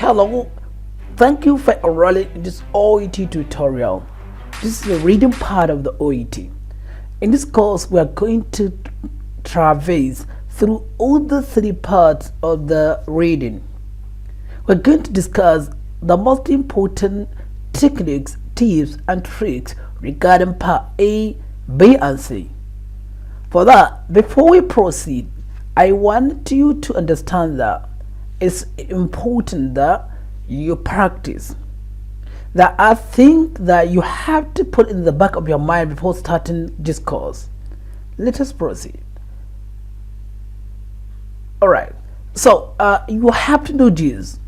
Hello, thank you for enrolling in this OET tutorial. This is the reading part of the OET. In this course, we are going to traverse through all the three parts of the reading. We're going to discuss the most important techniques, tips, and tricks regarding part A, B, and C. For that, before we proceed, I want you to understand that it's important that you practice. That I think that you have to put in the back of your mind before starting this course. Let us proceed. Alright, so you have to know this,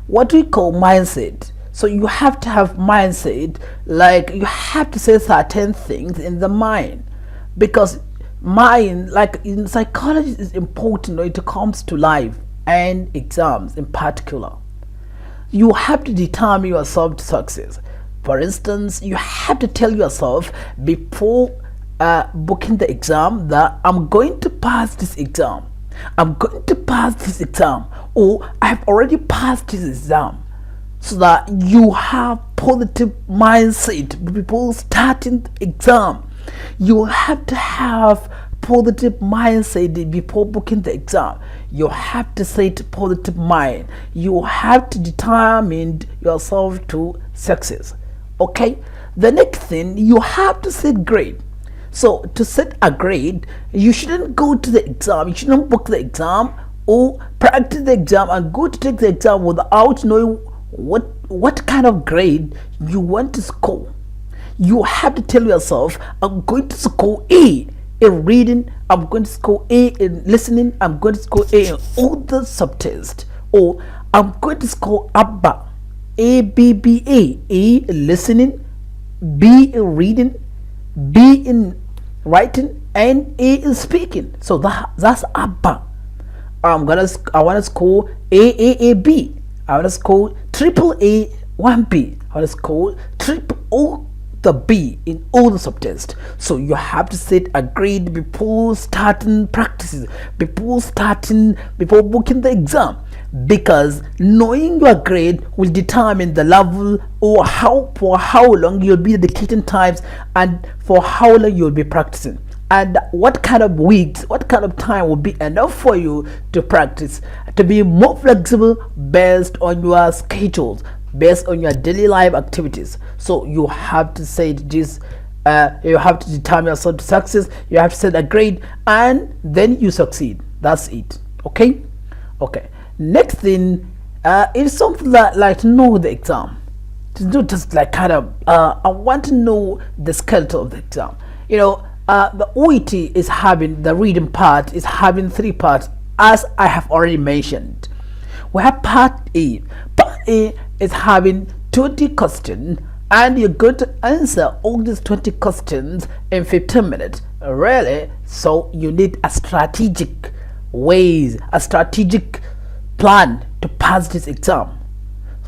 what we call mindset. So you have to have mindset, like you have to say certain things in the mind, because mind, like in psychology, is important when it comes to life and exams in particular. You have to determine yourself to success. For instance, you have to tell yourself before booking the exam that I'm going to pass this exam, I'm going to pass this exam, or I've already passed this exam, so that you have positive mindset before starting the exam. You have to have positive mindset before booking the exam. You have to set positive mind. You have to determine yourself to success. Okay, the next thing, you have to set grade. So to set a grade, you shouldn't go to the exam, you shouldn't book the exam or practice the exam and go to take the exam without knowing what kind of grade you want to score. You have to tell yourself, I'm going to score A in reading, I'm going to score A in listening, I'm going to score A in all the subtest, or I'm going to score ABBA, A B B A in listening, B in reading, B in writing, and A in speaking. So that's ABBA. I want to score AAAB. I want to score triple A 1B. I want to score triple O the B in all the subtests. So you have to set a grade before starting practices, before booking the exam, because knowing your grade will determine the level or for how long you'll be dedicating times and for how long you'll be practicing, and what kind of weeks, what kind of time will be enough for you to practice, to be more flexible based on your schedules, based on your daily life activities. So you have to say this, you have to determine yourself to success, you have to set a grade, and then you succeed. That's it. Okay. Next thing is something like to know the exam. To do just like kind of I want to know the skeleton of the exam. You know, the OET is having, the reading part is having three parts, as I have already mentioned. We have part A. Part A is having 20 questions, and you're going to answer all these 20 questions in 15 minutes. Really? So you need a strategic plan to pass this exam.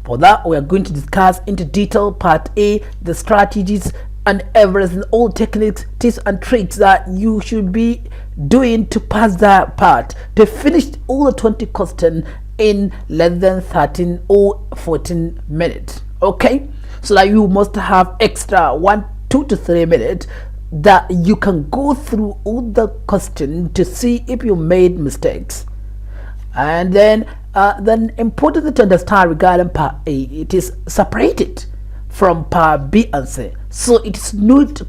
For that, we are going to discuss into detail part A, the strategies and everything, all techniques, tips, and tricks that you should be doing to pass that part, to finish all the 20 questions in less than 13 or 14 minutes. Okay, so that you must have extra 2 to 3 minutes that you can go through all the questions to see if you made mistakes. And then important to understand regarding part A, it is separated from part B and C. So it is not,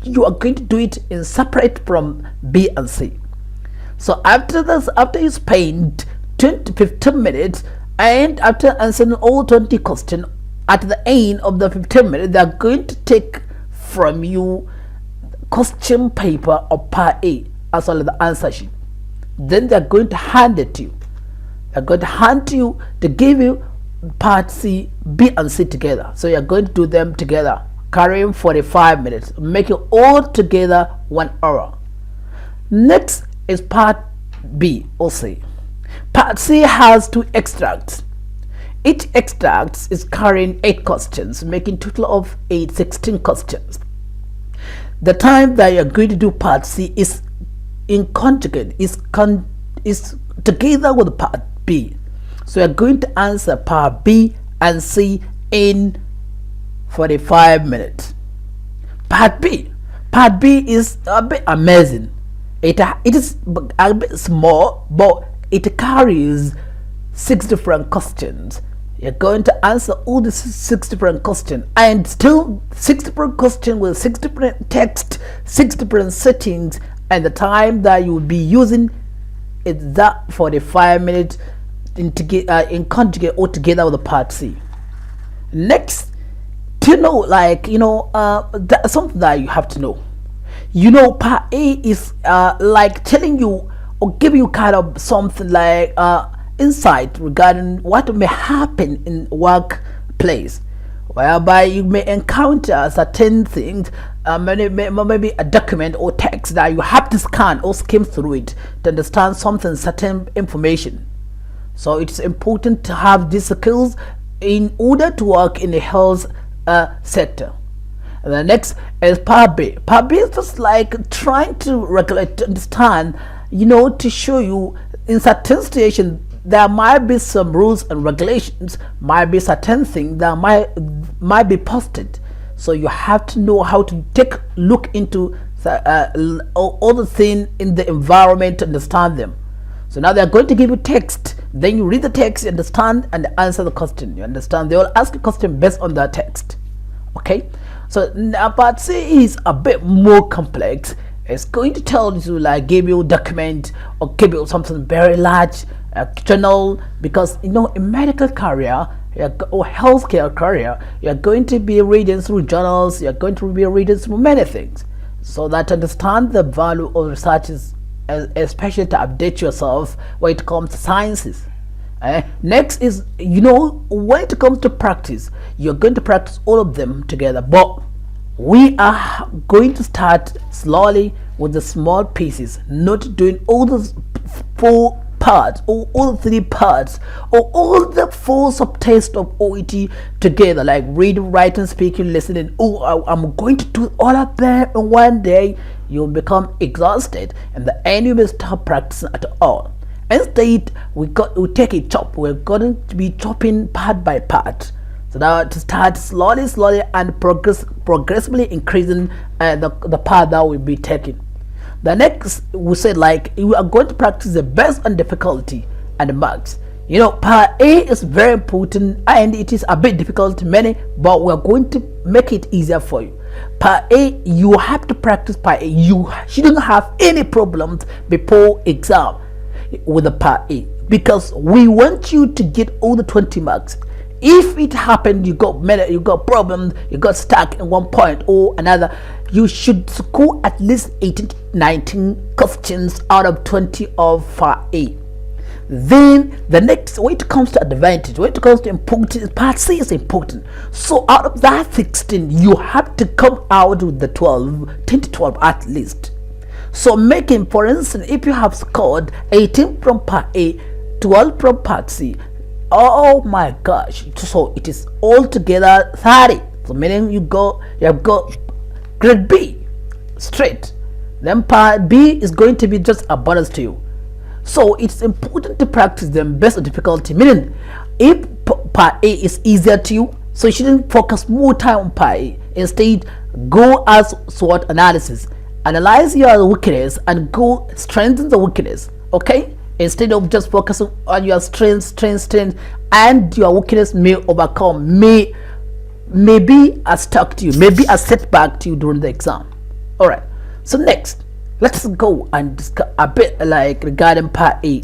you are going to do it in separate from B and C. So after this, after you spend 10 to 15 minutes, and after answering all 20 questions, at the end of the 15 minutes, they are going to take from you question paper of part A as well as the answer sheet. Then they are going to hand it to you. They are going to hand to you to give you part C, B, and C together. So you are going to do them together, carrying 45 minutes, making all together 1 hour. Next is part B or C. Part C has 2 extracts. Each extract is carrying 8 questions, making total of 16 questions. The time that you are going to do part C is in conjugate, is together with part B. So you're going to answer part B and C in 45 minutes. Part B is a bit amazing. It is a bit small, but it carries 6 different questions. You're going to answer all the 6 different questions, and still 6 different questions with 6 different text, 6 different settings, and the time that you will be using is that 45 minutes in conjugate all together with the part C. Next, to know, like, that's something that you have to know. Part A is like telling you or giving you kind of something like insight regarding what may happen in workplace, whereby you may encounter certain things, maybe a document or text that you have to scan or skim through it to understand certain information. So it's important to have these skills in order to work in the health sector. And the next is part B. Part B is just like trying to regulate, to understand, to show you in certain situations there might be some rules and regulations, might be certain things that might be posted. So you have to know how to take a look into all the things in the environment to understand them. So now they're going to give you text, then you read the text, you understand, and answer the question. You understand? They will ask a question based on that text. Okay, so now part C is a bit more complex. It's going to tell you to like give you a document or give you something very large, journal, because in medical career or healthcare career, you're going to be reading through journals, you're going to be reading through many things, so that to understand the value of research is especially to update yourself when it comes to sciences. Next is, when it comes to practice, you're going to practice all of them together, but we are going to start slowly with the small pieces, not doing all those 4 parts or all the 3 parts or all the 4 subtests of OET together, like reading, writing, speaking, listening. I'm going to do all of them in one day. You'll become exhausted, and the end you will stop practicing at all. Instead, we take a chop. We're going to be chopping part by part, so that to start slowly and progressively increasing the part that we'll be taking. The next, we said, like, you are going to practice the best on difficulty and the marks. Part A is very important, and it is a bit difficult to many, but we're going to make it easier for you. Part A, you have to practice part A. You shouldn't have any problems before exam with the part A, because we want you to get all the 20 marks. If it happened you got problems, you got stuck in one point or another, you should score at least 18 to 19 questions out of 20 of part A. Then the next, when it comes to advantage, when it comes to important, part C is important. So out of that 16, you have to come out with the 10 to 12 at least. So making, for instance, if you have scored 18 from part A, 12 from part C, oh my gosh, so it is altogether 30. So meaning you have got grade B straight. Then part B is going to be just a bonus to you. So it's important to practice them based on difficulty, meaning if part A is easier to you, so you shouldn't focus more time on part A. Instead, go as SWOT analysis, analyze your weakness and go strengthen the weakness. Okay, instead of just focusing on your strength, and your weakness may overcome, may be a stuck to you, maybe a setback to you during the exam. All right, so next, let's go and discuss a bit like regarding part A.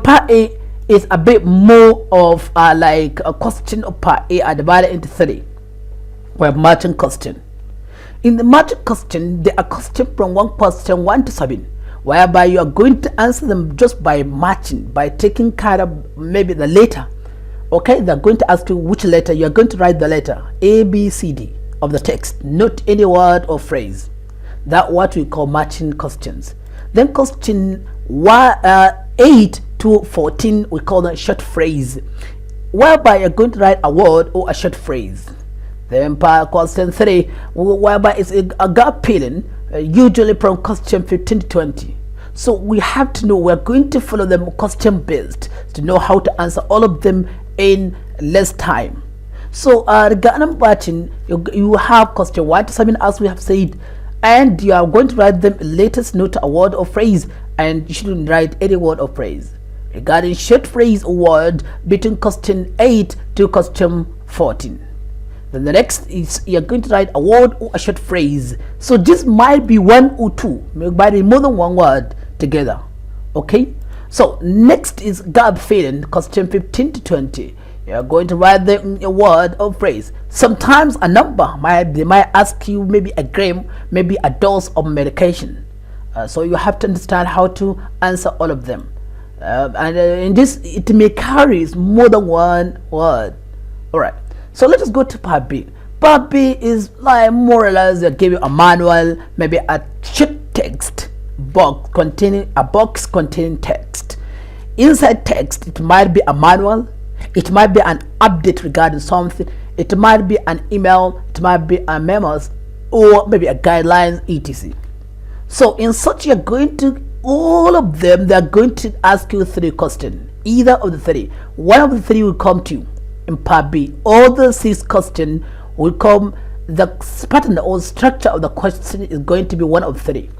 Part A is a bit more of like a question of part A are divided into 3. We have matching question. In the matching question, there are questions from question 1 to 7, whereby you are going to answer them just by matching, by taking kind of maybe the letter. Okay, they're going to ask you which letter. You are going to write the letter A, B, C, D of the text, not any word or phrase. That what we call matching questions. Then question 8 to 14, we call them short phrase, whereby you're going to write a word or a short phrase. Then question 3, whereby it's a gap filling, usually from question 15 to 20. So we have to know, we're going to follow them question based to know how to answer all of them in less time. So regarding batching, you have question 1 to 7 as we have said, and you are going to write them latest note, a word or phrase, and you shouldn't write any word or phrase. Regarding short phrase or word, between question 8 to question 14. Then the next is you're going to write a word or a short phrase. So this might be 1 or 2, might be more than one word together. Okay. So next is gap filling, question 15 to 20. You're going to write them a word or phrase. Sometimes a number they might ask you maybe a gram, maybe a dose of medication. So you have to understand how to answer all of them. And in this, it may carry more than one word. All right. So let us go to part B. Part B is like more or less they give you a manual, maybe a short text box containing text. Inside text, it might be a manual, it might be an update regarding something, it might be an email, it might be a memos, or maybe a guidelines, etc. So in such, you're going to all of them. They're going to ask you 3 questions, either of the 3. One of the 3 will come to you in part B. All the 6 questions will come. The pattern or structure of the question is going to be one of 3.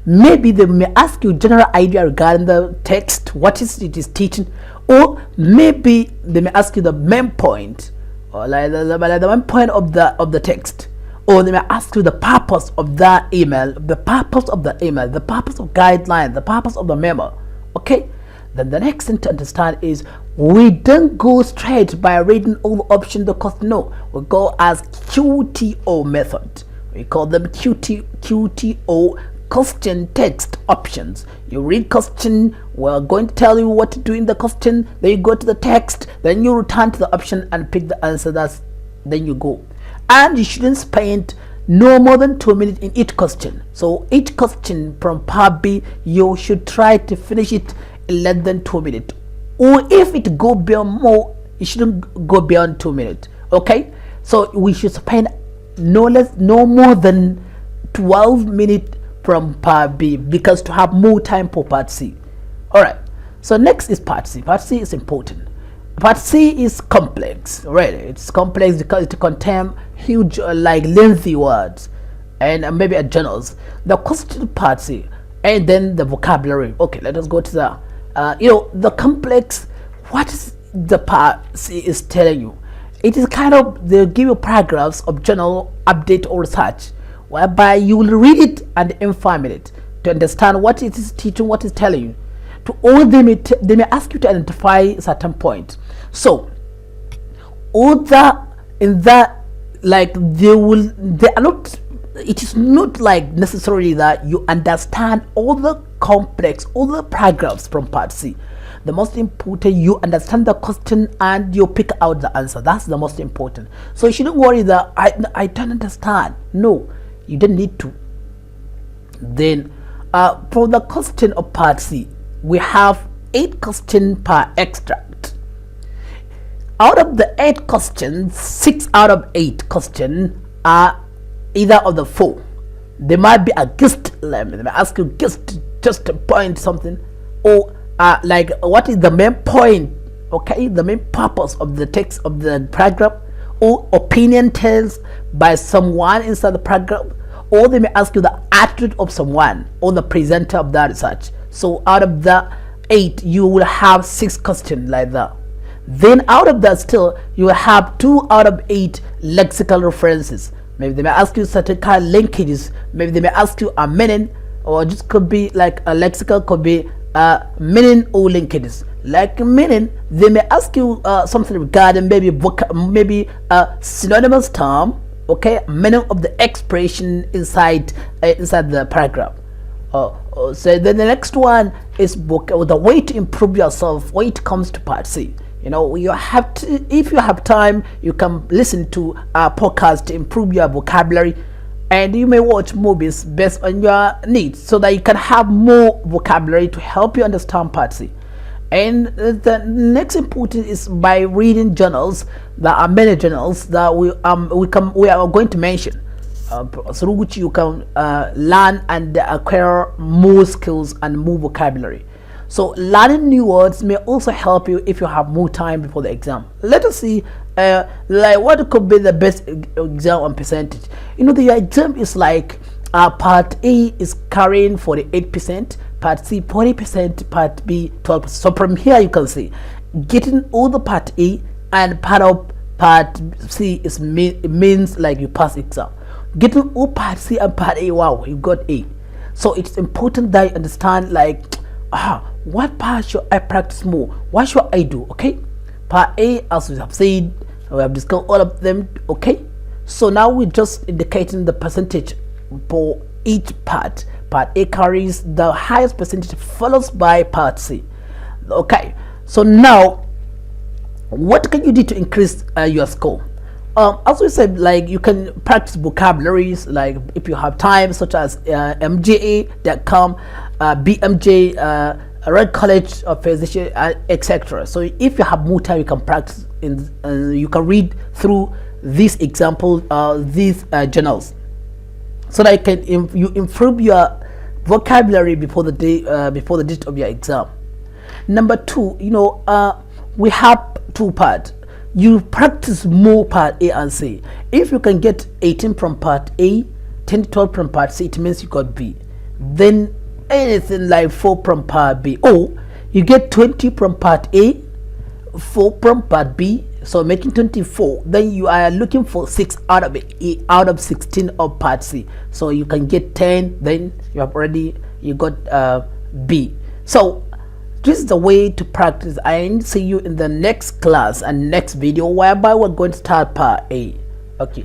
Maybe they may ask you general idea regarding the text, what it is teaching, or maybe they may ask you the main point, or like the main point of the text, or they may ask you the purpose of that email, the purpose of guideline, the purpose of the memo. Okay. Then the next thing to understand is we don't go straight by reading all the options the question. No, we go as QTO method. We call them QTO, question text options. You read question, we're going to tell you what to do in the question, then you go to the text, then you return to the option and pick the answer. Then you go. And you shouldn't spend no more than 2 minutes in each question. So each question from part B, you should try to finish it in less than 2 minutes. Or if it go beyond more, you shouldn't go beyond 2 minutes. Okay. So we should spend no more than 12 minutes from part B, because to have more time for part C. All right. So next is part C. Part C is important. Part C is complex. Really, it's complex because it contains huge, like lengthy words, and maybe a journals. The question part C, and then the vocabulary. Okay, let us go to the the complex. What is the part C is telling you? It is kind of, they give you paragraphs of journal update or research, whereby you will read it and inform it to understand what it is teaching, what it's telling you. To all they may ask you to identify certain points. So all that in that, like they are not, it is not like necessarily that you understand all the complex, all the paragraphs from part C. The most important, you understand the question and you pick out the answer. That's the most important. So you shouldn't worry that I don't understand. No, you don't need to. Then for the question of part C, we have 8 questions per extract. Out of the 8 questions, 6 out of 8 questions are either of the 4. There might be a guest element. They may ask you just to point something, or like what is the main point, okay, the main purpose of the text of the paragraph, or opinion tells by someone inside the paragraph, or they may ask you the attitude of someone or the presenter of that research. So out of the 8, you will have 6 questions like that. Then out of that, still you will have 2 out of 8 lexical references. Maybe they may ask you certain kind of linkages. Maybe they may ask you a meaning, or just could be like a lexical, could be meaning or linkages. Like meaning, they may ask you something regarding maybe a synonymous term, okay, meaning of the expression inside the paragraph. So then the next one is the way to improve yourself when it comes to part C. You have to, if you have time, you can listen to a podcast to improve your vocabulary, and you may watch movies based on your needs so that you can have more vocabulary to help you understand part C. And the next important is by reading journals. There are many journals that we are going to mention. through which you can learn and acquire more skills and more vocabulary. So learning new words may also help you if you have more time before the exam. Let us see like what could be the best exam on percentage. You know, the exam is like part A is carrying 48%, part C 40%, part B 12%. So from here you can see getting all the part A and part of part C is means like you pass exam. Getting all part C and part A, wow, you got A. So it's important that you understand like what part should I practice more, what should I do. Okay, part A, as we have said, we have discussed all of them. Okay, so now we're just indicating the percentage for each part. Part A carries the highest percentage, followed by part C. Okay, so now what can you do to increase your score? As we said, like you can practice vocabularies, like if you have time, such as mja.com, bmj, Red College of Physician, etc. So if you have more time, you can practice you can read through these examples, these journals, so that you improve your vocabulary before the date of your exam. Number two, you know, we have two parts. You practice more part A and C. If you can get 18 from part A, 10 to 12 from part C, it means you got B. Then anything like 4 from part B, or you get 20 from part A, 4 from part B, so making 24. Then you are looking for 6 out of A, out of 16 of part C, so you can get 10. Then you got B. So this is the way to practice. I see you in the next class and next video, whereby we're going to start part A. Okay.